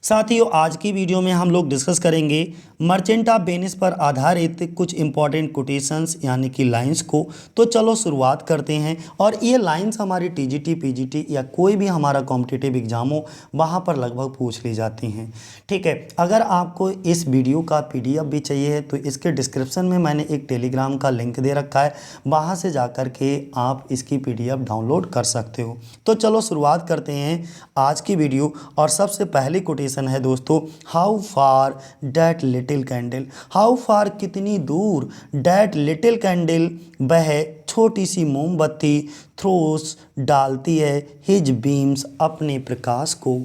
साथियों, आज की वीडियो में हम लोग डिस्कस करेंगे मर्चेंट ऑफ वेनिस पर आधारित कुछ इंपॉर्टेंट कोटेशंस यानी कि लाइंस को। तो चलो शुरुआत करते हैं। और ये लाइंस हमारी टीजीटी, पीजीटी या कोई भी हमारा कॉम्पिटिटिव एग्जाम हो वहाँ पर लगभग पूछ ली जाती हैं। ठीक है, अगर आपको इस वीडियो का पीडीएफ भी चाहिए है तो इसके डिस्क्रिप्शन में मैंने एक टेलीग्राम का लिंक दे रखा है, वहाँ से जाकर के आप इसकी पीडीएफ डाउनलोड कर सकते हो। तो चलो शुरुआत करते हैं आज की वीडियो। और सबसे पहली कोटेशन है दोस्तों, how far that little candle. How far कितनी दूर, डैट लिटिल कैंडल वह छोटी सी मोमबत्ती, थ्रोस डालती है, हिज बीम्स अपने प्रकाश को।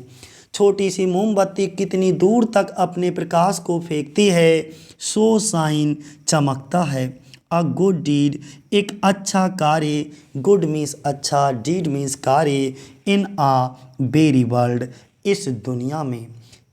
छोटी सी मोमबत्ती कितनी दूर तक अपने प्रकाश को फेंकती है, सो साइन चमकता है। अ गुड डीड एक अच्छा कार्य, गुड मीन्स अच्छा, डीड मीन्स कार्य, इन आ वेरी वर्ल्ड इस दुनिया में।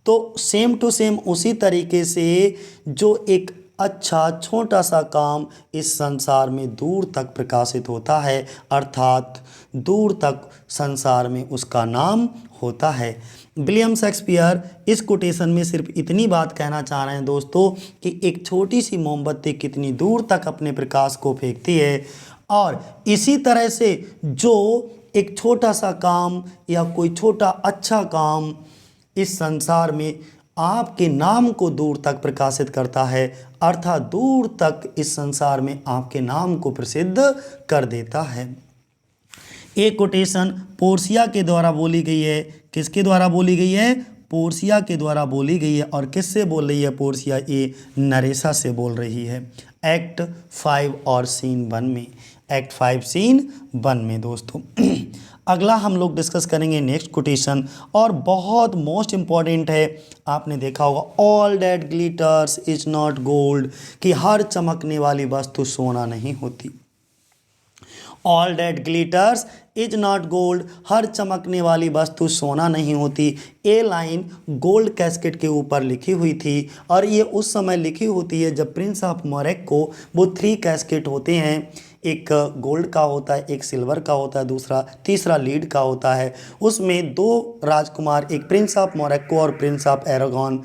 तो सेम टू सेम उसी तरीके से जो एक अच्छा छोटा सा काम इस संसार में दूर तक प्रकाशित होता है, अर्थात दूर तक संसार में उसका नाम होता है। विलियम शेक्सपियर इस कोटेशन में सिर्फ इतनी बात कहना चाह रहे हैं दोस्तों कि एक छोटी सी मोमबत्ती कितनी दूर तक अपने प्रकाश को फेंकती है, और इसी तरह से जो एक छोटा सा काम या कोई छोटा अच्छा काम इस संसार में आपके नाम को दूर तक प्रकाशित करता है, अर्थात दूर तक इस संसार में आपके नाम को प्रसिद्ध कर देता है। एक कोटेशन पोर्सिया के द्वारा बोली गई है। किसके द्वारा बोली गई है? पोर्सिया के द्वारा बोली गई है। और किससे बोल रही है पोर्सिया? ये नरेसा से बोल रही है। एक्ट 5 और सीन 1 में, एक्ट 5 सीन 1 में दोस्तों। अगला हम लोग डिस्कस करेंगे नेक्स्ट कोटेशन, और बहुत मोस्ट इंपॉर्टेंट है। आपने देखा होगा all that glitters is not gold, कि हर चमकने वाली वस्तु सोना नहीं होती। All that glitters is not gold, हर चमकने वाली वस्तु सोना नहीं होती। ये लाइन गोल्ड कैस्केट के ऊपर लिखी हुई थी, और ये उस समय लिखी होती है जब प्रिंस ऑफ मोरक्को, वो 3 कैस्केट होते हैं, एक गोल्ड का होता है, एक सिल्वर का होता है, तीसरा लीड का होता है। उसमें 2 राजकुमार, एक प्रिंस ऑफ मोरक्को और प्रिंस ऑफ एरागॉन,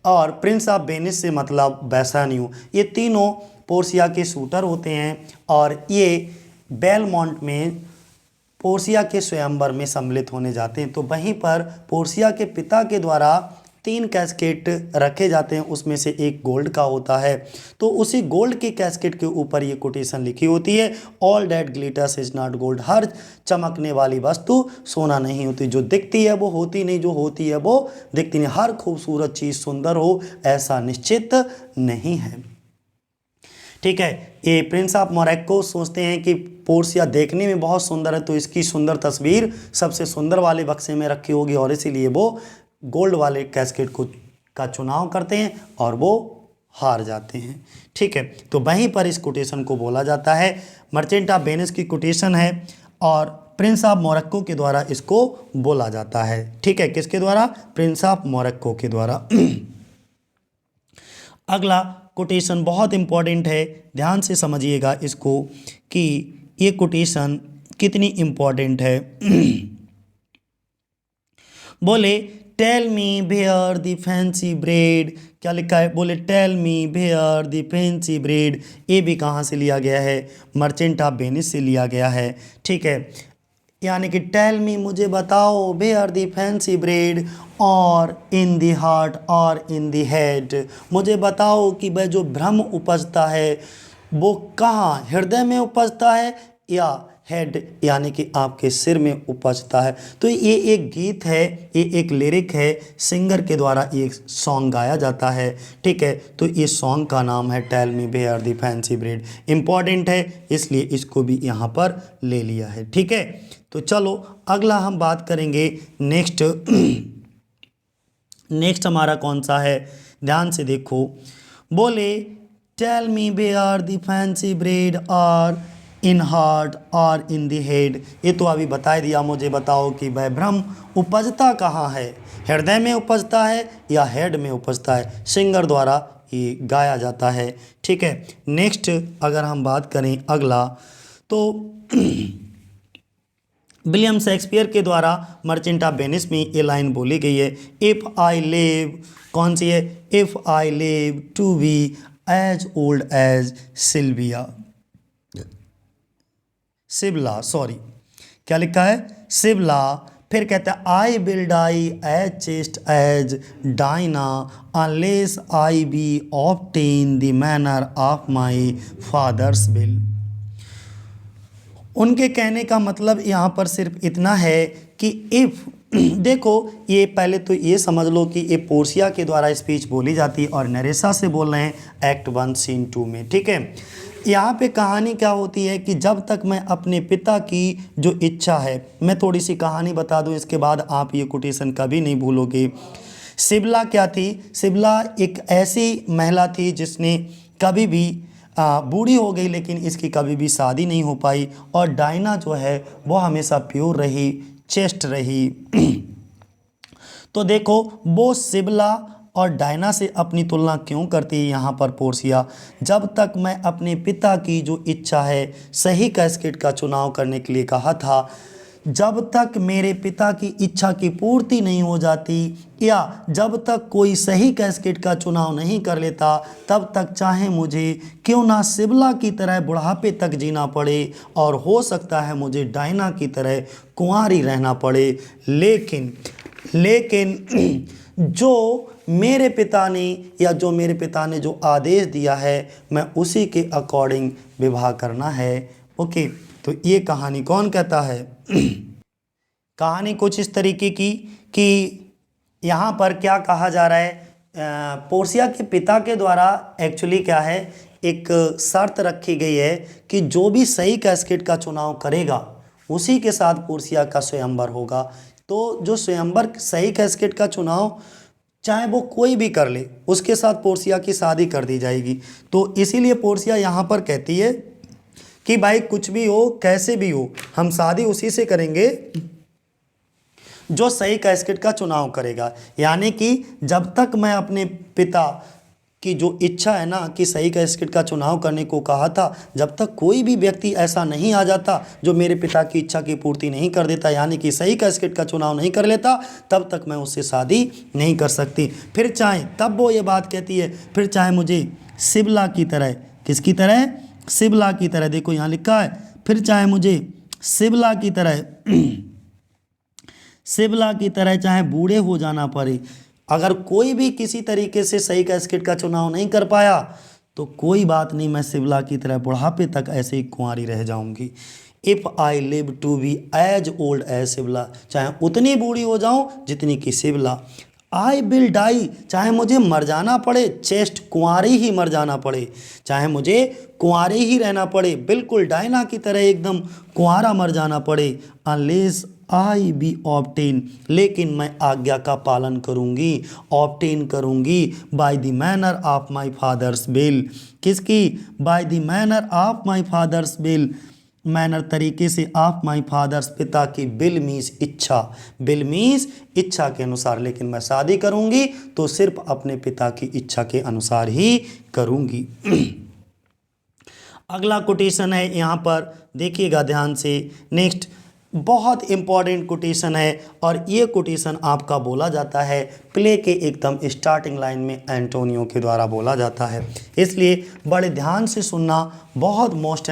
और प्रिंस ऑफ वेनिस से मतलब बेसानियो, ये तीनों पोर्सिया के शूटर होते हैं। और ये बेलमोंट में पोर्सिया के स्वयंवर में सम्मिलित होने जाते हैं। तो वहीं पर पोर्सिया के पिता के द्वारा 3 कैस्केट रखे जाते हैं, उसमें से एक गोल्ड का होता है। तो उसी गोल्ड के कैस्केट के ऊपर ये कोटेशन लिखी होती है, all that glitters is not gold, हर चमकने वाली वस्तु सोना नहीं होती। जो दिखती है वो होती नहीं, जो होती है वो दिखती नहीं। हर खूबसूरत चीज़ सुंदर हो ऐसा निश्चित नहीं है। ठीक है, ये प्रिंस ऑफ मोरक्को सोचते हैं कि पोर्सिया देखने में बहुत सुंदर है, तो इसकी सुंदर तस्वीर सबसे सुंदर वाले बक्से में रखी होगी, और इसीलिए वो गोल्ड वाले कैस्केट का चुनाव करते हैं और वो हार जाते हैं। ठीक है, तो वहीं पर इस कोटेशन को बोला जाता है, मर्चेंट ऑफ वेनिस की कोटेशन है, और प्रिंस ऑफ मोरक्को के द्वारा इसको बोला जाता है। ठीक है, किसके द्वारा? प्रिंस ऑफ मोरक्को के द्वारा। अगला कोटेशन बहुत इंपॉर्टेंट है, ध्यान से समझिएगा इसको कि ये कोटेशन कितनी इंपॉर्टेंट है। बोले tell me where the fancy bred, क्या लिखा है? बोले tell me where the fancy bred. ये भी कहाँ से लिया गया है? मर्चेंट ऑफ वेनिस से लिया गया है। ठीक है, यानी कि टेल मी मुझे बताओ, वेयर द फैंसी ब्रेड, और इन द हार्ट और इन द हेड, मुझे बताओ कि वह जो भ्रम उपजता है वो कहाँ, हृदय में उपजता है या हेड यानी कि आपके सिर में उपजता है। तो ये एक गीत है, ये एक लिरिक है, सिंगर के द्वारा ये सॉन्ग गाया जाता है। ठीक है, तो ये सॉन्ग का नाम है tell me where the fancy bred. Important है इसलिए इसको भी यहाँ पर ले लिया है। ठीक है, तो चलो अगला हम बात करेंगे नेक्स्ट। नेक्स्ट हमारा कौन सा है? ध्यान से देखो, बोले tell me where the fancy bred और इन हार्ट और इन द हेड। ये तो अभी बता दिया, मुझे बताओ कि वह भ्रम उपजता कहाँ है, हृदय में उपजता है या हेड में उपजता है। सिंगर द्वारा ये गाया जाता है। ठीक है, नेक्स्ट अगर हम बात करें अगला, तो विलियम शेक्सपियर के द्वारा मर्चेंट ऑफ वेनिस में ये लाइन बोली गई है, इफ़ आई लिव, कौन सी है, if I live to be as old as Sibylla, sorry क्या लिखा है, सिबला। फिर कहता है I will die as chaste as Diana unless I be obtain the manner of my father's will. उनके कहने का मतलब यहाँ पर सिर्फ इतना है कि इफ़ देखो, ये पहले तो ये समझ लो कि ये पोर्सिया के द्वारा स्पीच बोली जाती है और नरेसा से बोल रहे हैं एक्ट 1 सीन 2 में, ठीक है। यहाँ पे कहानी क्या होती है कि जब तक मैं अपने पिता की जो इच्छा है, मैं थोड़ी सी कहानी बता दूँ, इसके बाद आप ये कोटेशन कभी नहीं भूलोगे। सिबला क्या थी, सिबला एक ऐसी महिला थी जिसने कभी भी बूढ़ी हो गई लेकिन इसकी कभी भी शादी नहीं हो पाई, और डायना जो है वो हमेशा प्योर रही, चेस्ट रही। तो देखो वो सिबला और डायना से अपनी तुलना क्यों करती है यहाँ पर पोर्सिया, जब तक मैं अपने पिता की जो इच्छा है सही कैस्केट का चुनाव करने के लिए कहा था, जब तक मेरे पिता की इच्छा की पूर्ति नहीं हो जाती या जब तक कोई सही कैस्केट का चुनाव नहीं कर लेता, तब तक चाहे मुझे क्यों ना सिबला की तरह बुढ़ापे तक जीना पड़े और हो सकता है मुझे डायना की तरह कुंवारी रहना पड़े, लेकिन जो मेरे पिता ने या जो मेरे पिता ने जो आदेश दिया है मैं उसी के अकॉर्डिंग विवाह करना है। ओके, तो ये कहानी कौन कहता है? कहानी कुछ इस तरीके की कि यहाँ पर क्या कहा जा रहा है, पोर्सिया के पिता के द्वारा एक्चुअली क्या है, एक शर्त रखी गई है कि जो भी सही कैस्केट का चुनाव करेगा उसी के साथ पोर्सिया का स्वयंवर होगा। तो जो स्वयंवर सही कैस्केट का चुनाव चाहे वो कोई भी कर ले, उसके साथ पोर्सिया की शादी कर दी जाएगी। तो इसीलिए पोर्सिया यहाँ पर कहती है कि भाई कुछ भी हो, कैसे भी हो, हम शादी उसी से करेंगे जो सही कैस्केट का चुनाव करेगा। यानी कि जब तक मैं अपने पिता की जो इच्छा है ना कि सही कैस्केट का चुनाव करने को कहा था, जब तक कोई भी व्यक्ति ऐसा नहीं आ जाता जो मेरे पिता की इच्छा की पूर्ति नहीं कर देता, यानी कि सही कैस्केट का चुनाव नहीं कर लेता, तब तक मैं उससे शादी नहीं कर सकती। फिर चाहे, तब वो ये बात कहती है, फिर चाहे मुझे सिबला की तरह, किसकी तरह? सिबला की तरह, देखो यहाँ लिखा है, फिर चाहे मुझे सिबला की तरह सिबला की तरह चाहे बूढ़े हो जाना पड़े। अगर कोई भी किसी तरीके से सही कैस्केट का चुनाव नहीं कर पाया तो कोई बात नहीं, मैं सिबला की तरह बुढ़ापे तक ऐसे ही कुंवारी रह जाऊंगी। If I live to be as old as Sibylla, चाहे उतनी बूढ़ी हो जाऊं जितनी की सिबला। आई विल डाई, चाहे मुझे मर जाना पड़े, चेस्ट कुंवारी ही मर जाना पड़े, चाहे मुझे कुंवारी ही रहना पड़े, बिल्कुल डायना की तरह एकदम कुंवारा मर जाना पड़े। अनलेस आई बी ऑब्टेन, लेकिन मैं आज्ञा का पालन करूंगी, ऑब्टेन करूंगी by the manner of my father's will. किसकी? By the manner of my father's will, manner तरीके से, ऑफ माय फादर्स पिता की, विल मीन्स इच्छा, विल मीन्स इच्छा के अनुसार। लेकिन मैं शादी करूंगी तो सिर्फ अपने पिता की इच्छा के अनुसार ही करूंगी। अगला कोटेशन है, यहाँ पर देखिएगा ध्यान से, नेक्स्ट बहुत इंपॉर्टेंट कोटेशन है और ये कोटेशन आपका बोला जाता है प्ले के एकदम स्टार्टिंग लाइन में एंटोनियो के द्वारा बोला जाता है, इसलिए बड़े ध्यान से सुनना, बहुत मोस्ट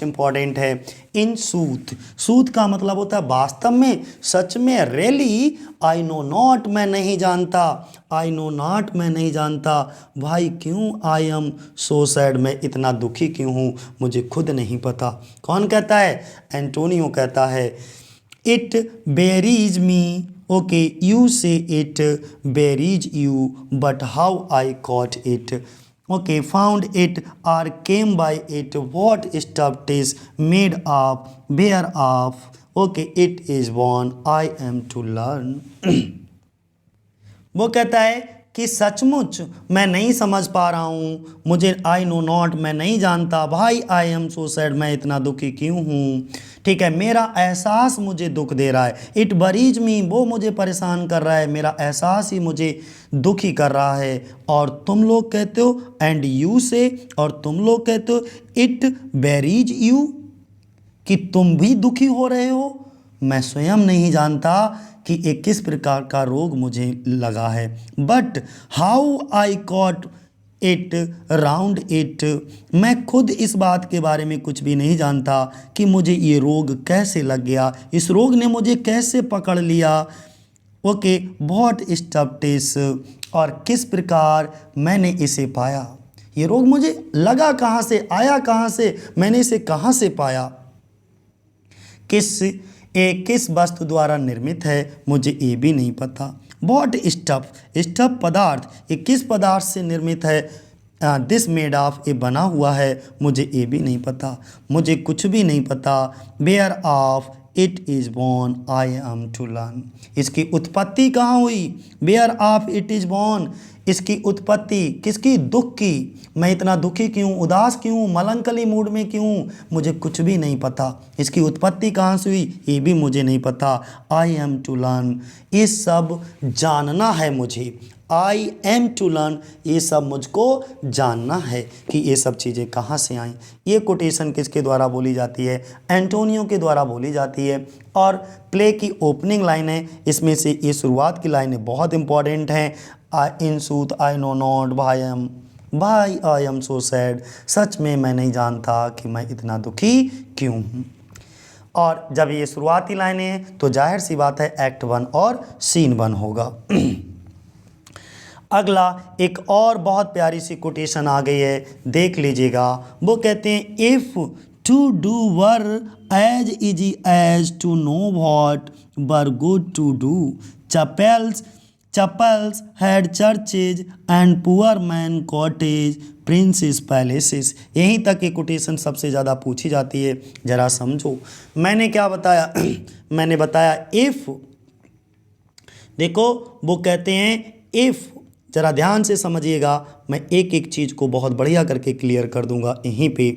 इम्पॉर्टेंट है। इन सूथ, सूथ का मतलब होता है वास्तव में, सच में, रियली, आई नो नॉट, मैं नहीं जानता, आई नो नॉट, मैं नहीं जानता, भाई क्यों, आई एम सो सैड, मैं इतना दुखी क्यों हूँ, मुझे खुद नहीं पता। कौन कहता है? एंटोनियो कहता है। It wearies me, okay, you say it wearies you, but how I caught it, okay, found it or came by it, what stuff it is made of, whereof, okay, it is born, I am to learn। वो कहता है कि सचमुच मैं नहीं समझ पा रहा हूँ, मुझे, आई नो नॉट, मैं नहीं जानता, भाई आई एम सो सैड, मैं इतना दुखी क्यों हूँ, ठीक है, मेरा एहसास मुझे दुख दे रहा है, इट बरीज मी, वो मुझे परेशान कर रहा है, मेरा एहसास ही मुझे दुखी कर रहा है। और तुम लोग कहते हो, एंड यू से, और तुम लोग कहते हो, इट बेरीज यू, कि तुम भी दुखी हो रहे हो, मैं स्वयं नहीं जानता कि एक किस प्रकार का रोग मुझे लगा है, but how I caught it round it, मैं खुद इस बात के बारे में कुछ भी नहीं जानता कि मुझे ये रोग कैसे लग गया, इस रोग ने मुझे कैसे पकड़ लिया। ओके, व्हाट स्टप्टिस, और किस प्रकार मैंने इसे पाया, ये रोग मुझे लगा कहाँ से, आया कहाँ से, मैंने इसे कहाँ से पाया। किस वस्तु द्वारा निर्मित है, मुझे ये भी नहीं पता। व्हाट स्टफ, स्टफ पदार्थ, ये किस पदार्थ से निर्मित है। दिस मेड ऑफ, ये बना हुआ है, मुझे ये भी नहीं पता, मुझे कुछ भी नहीं पता। Where of it is born I am to learn, इसकी उत्पत्ति कहाँ हुई। Where of it is born, इसकी उत्पत्ति किसकी, दुख की, मैं इतना दुखी क्यों, उदास क्यों, मलंकली मूड में क्यों, मुझे कुछ भी नहीं पता। इसकी उत्पत्ति कहाँ से हुई, ये भी मुझे नहीं पता। आई एम टू लर्न, ये सब जानना है मुझे। आई एम टू लर्न, ये सब मुझको जानना है कि ये सब चीज़ें कहाँ से आईं। ये कोटेशन किसके द्वारा बोली जाती है, एंटोनियो के द्वारा बोली जाती है। और प्ले की ओपनिंग लाइन है, इसमें से ये शुरुआत की लाइनें बहुत इंपॉर्टेंट हैं। इन सूथ आई नो नॉट भाई आई एम सो सैड, सच में मैं नहीं जानता कि मैं इतना दुखी क्यों हूँ। और जब ये शुरुआती लाइनें हैं तो जाहिर सी बात है एक्ट 1 और सीन 1 होगा। अगला एक और बहुत प्यारी सी कोटेशन आ गई है, देख लीजिएगा। वो कहते हैं if to do were as easy as to know what were good to do, chapels had churches and poor man cottage princes palaces. यहीं तक ये कोटेशन सबसे ज़्यादा पूछी जाती है, ज़रा समझो। मैंने क्या बताया मैंने बताया इफ़, देखो वो कहते हैं इफ़, ज़रा ध्यान से समझिएगा, मैं एक एक चीज़ को बहुत बढ़िया करके क्लियर कर दूंगा यहीं पे।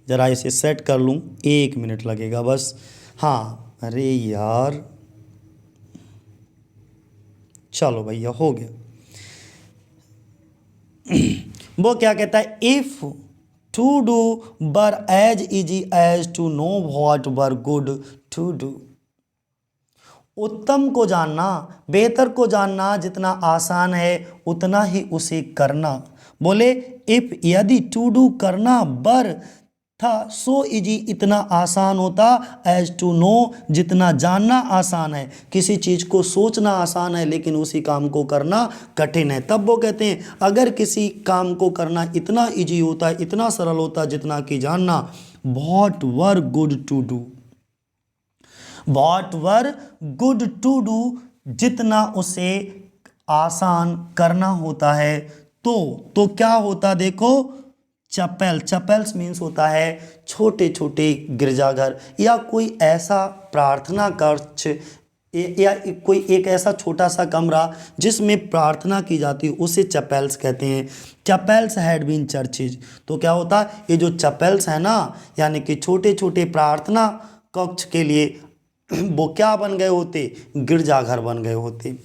ज़रा इसे सेट कर लूँ, 1 मिनट लगेगा बस। हाँ, अरे यार, चलो भैया हो गया। वो क्या कहता है, if to do were as easy as to know what were good to do, उत्तम को जानना, बेहतर को जानना जितना आसान है उतना ही उसे करना। बोले इफ, यदि, टू डू करना, बर था, सो इजी, इतना आसान होता, एज टू नो, जितना जानना आसान है। किसी चीज़ को सोचना आसान है लेकिन उसी काम को करना कठिन है। तब वो कहते हैं अगर किसी काम को करना इतना इजी होता, इतना सरल होता जितना कि जानना, what were good to do, what were good to do, जितना उसे आसान करना होता है। तो क्या होता, देखो, चपेल्स मीन्स होता है छोटे छोटे गिरजाघर या कोई ऐसा प्रार्थना कक्ष या कोई एक ऐसा छोटा सा कमरा जिसमें प्रार्थना की जाती है, उसे चपेल्स कहते हैं। चपेल्स हैड बीन चर्चेज, तो क्या होता, ये जो चपेल्स है ना, यानी कि छोटे छोटे प्रार्थना कक्ष के लिए वो क्या बन गए होते, गिरजाघर बन गए होते।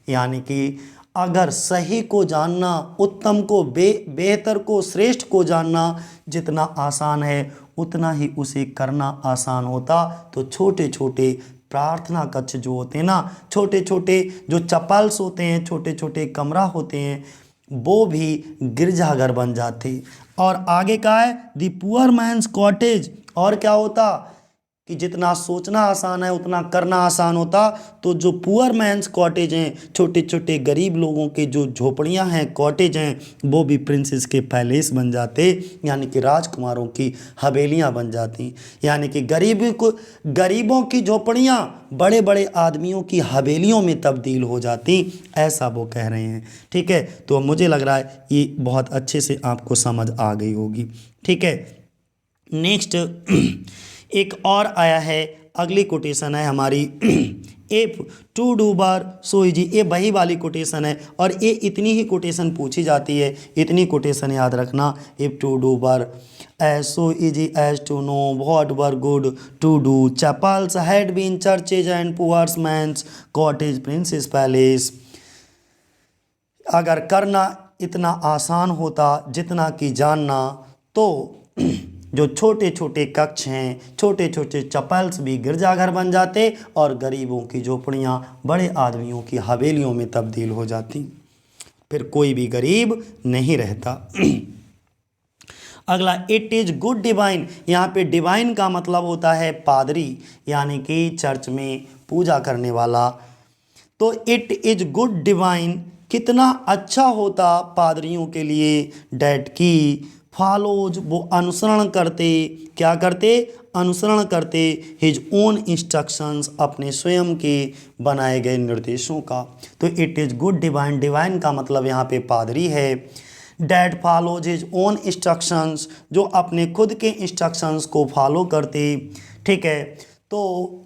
यानी कि अगर सही को जानना, उत्तम को, बेहतर को, श्रेष्ठ को जानना जितना आसान है उतना ही उसे करना आसान होता। तो छोटे छोटे प्रार्थना कक्ष जो होते हैं ना, छोटे छोटे जो चपल्स होते हैं, छोटे छोटे कमरा होते हैं, वो भी गिरजाघर बन जाते। और आगे का है द पुअर मैन्स कॉटेज, और क्या होता कि जितना सोचना आसान है उतना करना आसान होता। तो जो पुअर मैन्स कॉटेज हैं, छोटे छोटे गरीब लोगों के जो झोपड़ियां हैं, कॉटेज हैं, वो भी प्रिंसेस के पैलेस बन जाते, यानी कि राजकुमारों की हवेलियां बन जाती। यानी कि गरीबों की झोपड़ियां बड़े बड़े आदमियों की हवेलियों में तब्दील हो जाती, ऐसा वो कह रहे हैं। ठीक है, तो मुझे लग रहा है ये बहुत अच्छे से आपको समझ आ गई होगी। ठीक है, नेक्स्ट एक और आया है, अगली कोटेशन है हमारी if to do bar so easy, ये वही वाली कोटेशन है और ये इतनी ही कोटेशन पूछी जाती है, इतनी कोटेशन याद रखना। If to do were as so easy as to know what were good to do, chapels had been churches and poor men's cottages princes palaces. अगर करना इतना आसान होता जितना कि जानना, तो जो छोटे छोटे कक्ष हैं, छोटे छोटे चपल्स भी गिरजाघर बन जाते और गरीबों की झोपड़ियाँ बड़े आदमियों की हवेलियों में तब्दील हो जाती, फिर कोई भी गरीब नहीं रहता। अगला, इट इज़ गुड डिवाइन। यहाँ पे डिवाइन का मतलब होता है पादरी, यानी कि चर्च में पूजा करने वाला। तो इट इज़ गुड डिवाइन, कितना अच्छा होता पादरियों के लिए, डैट की फॉलोज, वो अनुसरण करते, क्या करते, अनुसरण करते, हिज ओन इंस्ट्रक्शंस, अपने स्वयं के बनाए गए निर्देशों का। तो it is good divine, divine का मतलब यहाँ पे पादरी है। That follows his own instructions, जो अपने खुद के इंस्ट्रक्शंस को फॉलो करते, ठीक है। तो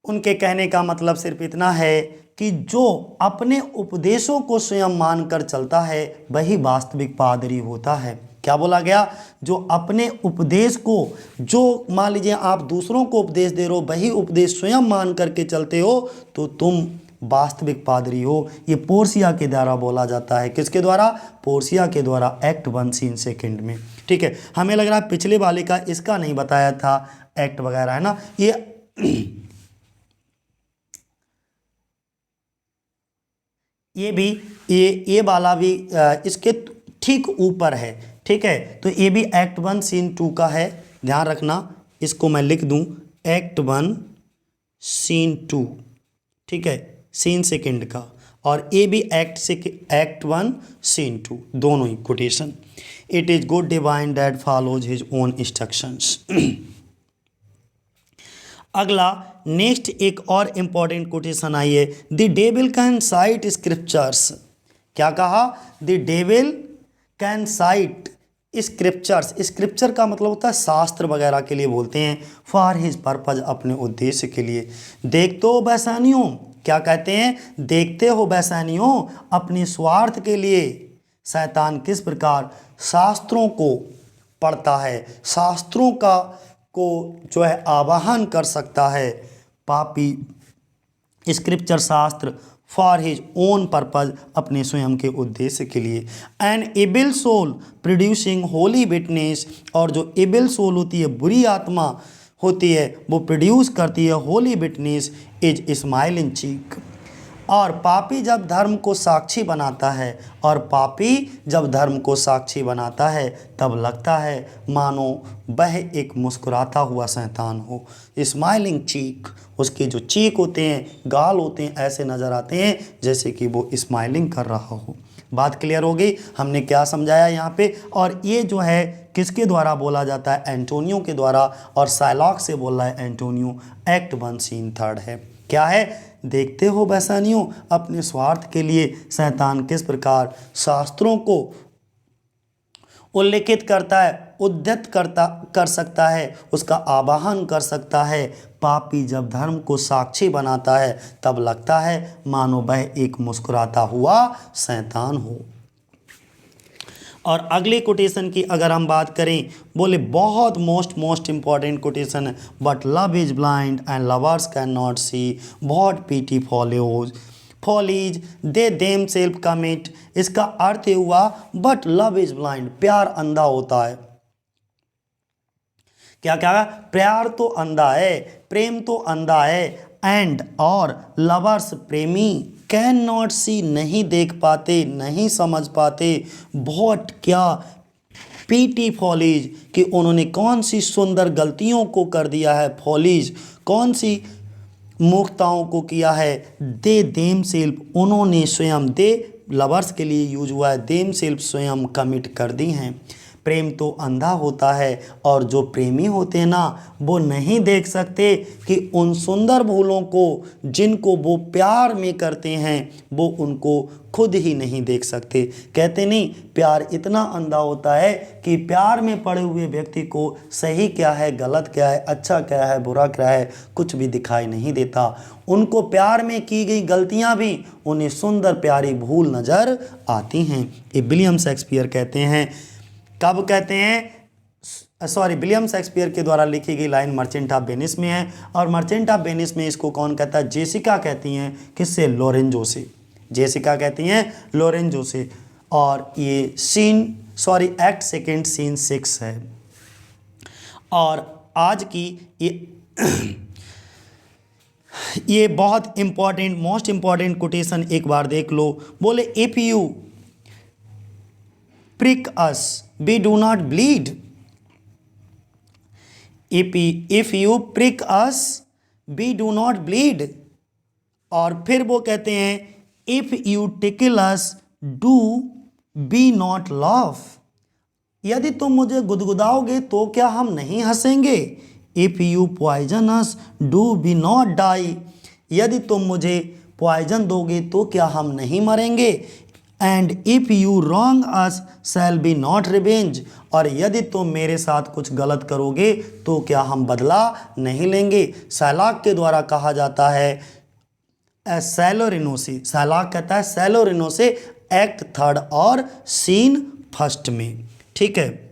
उनके कहने का मतलब सिर्फ इतना है कि जो अपने उपदेशों को स्वयं मानकर चलता है वही वास्तविक पादरी होता है। क्या बोला गया, जो अपने उपदेश को, जो मान लीजिए आप दूसरों को उपदेश दे रहे हो, वही उपदेश स्वयं मान करके चलते हो, तो तुम वास्तविक पादरी हो। ये पोर्सिया के द्वारा बोला जाता है। किसके द्वारा, पोर्सिया के द्वारा, एक्ट 1 सीन 2 में, ठीक है। हमें लग रहा है पिछले वाले का इसका नहीं बताया था एक्ट वगैरह, है ना। ये भी, ये वाला भी इसके ठीक ऊपर है, ठीक है। तो ये भी एक्ट 1 सीन 2 का है, ध्यान रखना। इसको मैं लिख दूं, एक्ट 1 सीन 2, ठीक है, सीन 2 का। और ये भी एक्ट 1 सीन 2, दोनों ही quotation. It is good divine that follows his own instructions. अगला, नेक्स्ट एक और इंपॉर्टेंट कोटेशन आई है, the devil can cite scriptures. क्या कहा, the devil can cite scriptures. Scripture का मतलब होता है शास्त्र वगैरह के लिए बोलते हैं, फॉर हिज पर्पज, अपने उद्देश्य के लिए। देखते हो बैसानियों, क्या कहते हैं, देखते हो बैसानियों, अपने स्वार्थ के लिए शैतान किस प्रकार शास्त्रों को पढ़ता है, शास्त्रों का को जो है आवाहन कर सकता है। पापी स्क्रिप्चर, शास्त्र, फॉर हिज ओन पर्पज, अपने स्वयं के उद्देश्य के लिए। An able soul producing holy witness, और जो एबिल सोल होती है, बुरी आत्मा होती है, वो प्रोड्यूस करती है होली विटनेस, इज स्माइलिंग चीक। और पापी जब धर्म को साक्षी बनाता है, और पापी जब धर्म को साक्षी बनाता है, तब लगता है मानो वह एक मुस्कुराता हुआ शैतान हो। स्माइलिंग चीक, उसके जो चीक होते हैं, गाल होते हैं, ऐसे नज़र आते हैं जैसे कि वो स्माइलिंग कर रहा हो। बात क्लियर हो गई, हमने क्या समझाया यहाँ पे। और ये जो है किसके द्वारा बोला जाता है, एंटोनियो के द्वारा, और साइलॉक से बोल रहा है एंटोनियो। एक्ट 1 सीन 3 है, क्या है, देखते हो बैसानियों, अपने स्वार्थ के लिए शैतान किस प्रकार शास्त्रों को उल्लेखित करता है, उद्धत कर सकता है, उसका आवाहन कर सकता है। पापी जब धर्म को साक्षी बनाता है, तब लगता है मानो वह एक मुस्कुराता हुआ शैतान हो। और अगले कोटेशन की अगर हम बात करें, बोले बहुत मोस्ट इंपॉर्टेंट कोटेशन है, but love is blind and lovers can not see what PT follies they them self commit. इसका अर्थ हुआ, बट लव इज ब्लाइंड, प्यार अंधा होता है। क्या क्या, प्यार तो अंधा है, प्रेम तो अंधा है, एंड और लवर्स, प्रेमी, कैन नॉट सी, नहीं देख पाते, नहीं समझ पाते, बहुत क्या, पीटी फॉलीज, कि उन्होंने कौन सी सुंदर गलतियों को कर दिया है, फॉलीज कौन सी मूर्खताओं को किया है, दे देम सेल्फ, उन्होंने स्वयं, दे लवर्स के लिए यूज हुआ है, देम सेल्फ स्वयं कमिट कर दी हैं। प्रेम तो अंधा होता है, और जो प्रेमी होते हैं ना, वो नहीं देख सकते कि उन सुंदर भूलों को जिनको वो प्यार में करते हैं, वो उनको खुद ही नहीं देख सकते। कहते नहीं, प्यार इतना अंधा होता है कि प्यार में पड़े हुए व्यक्ति को सही क्या है, गलत क्या है, अच्छा क्या है, बुरा क्या है, कुछ भी दिखाई नहीं देता। उनको प्यार में की गई गलतियां भी उन्हें सुंदर प्यारी भूल नज़र आती हैं। ये विलियम शेक्सपियर कहते हैं। कब कहते हैं, सॉरी, विलियम शेक्सपियर के द्वारा लिखी गई लाइन मर्चेंट ऑफ वेनिस में है। और मर्चेंट ऑफ वेनिस में इसको कौन कहता है, जेसिका कहती हैं। किससे, लोरेंजो से। जेसिका कहती हैं लोरेंजो से। और ये एक्ट 2 सीन 6 है। और आज की ये बहुत इंपॉर्टेंट मोस्ट इंपॉर्टेंट कोटेशन एक बार देख लो। बोले if you prick us we do not bleed। if you prick us we do not bleed। और फिर वो कहते हैं if you tickle us do we not laugh। यदि तुम मुझे गुदगुदाओगे तो क्या हम नहीं हंसेंगे। If you poison us do we not die. यदि तुम मुझे पॉइजन दोगे तो क्या हम नहीं मरेंगे। And if you wrong us shall be not revenge. और यदि तुम मेरे साथ कुछ गलत करोगे तो क्या हम बदला नहीं लेंगे। सैलाक के द्वारा कहा जाता है सैलोरिनो से। सैलाक कहता है सैलोरिनो से एक्ट थर्ड और सीन फर्स्ट में। ठीक है।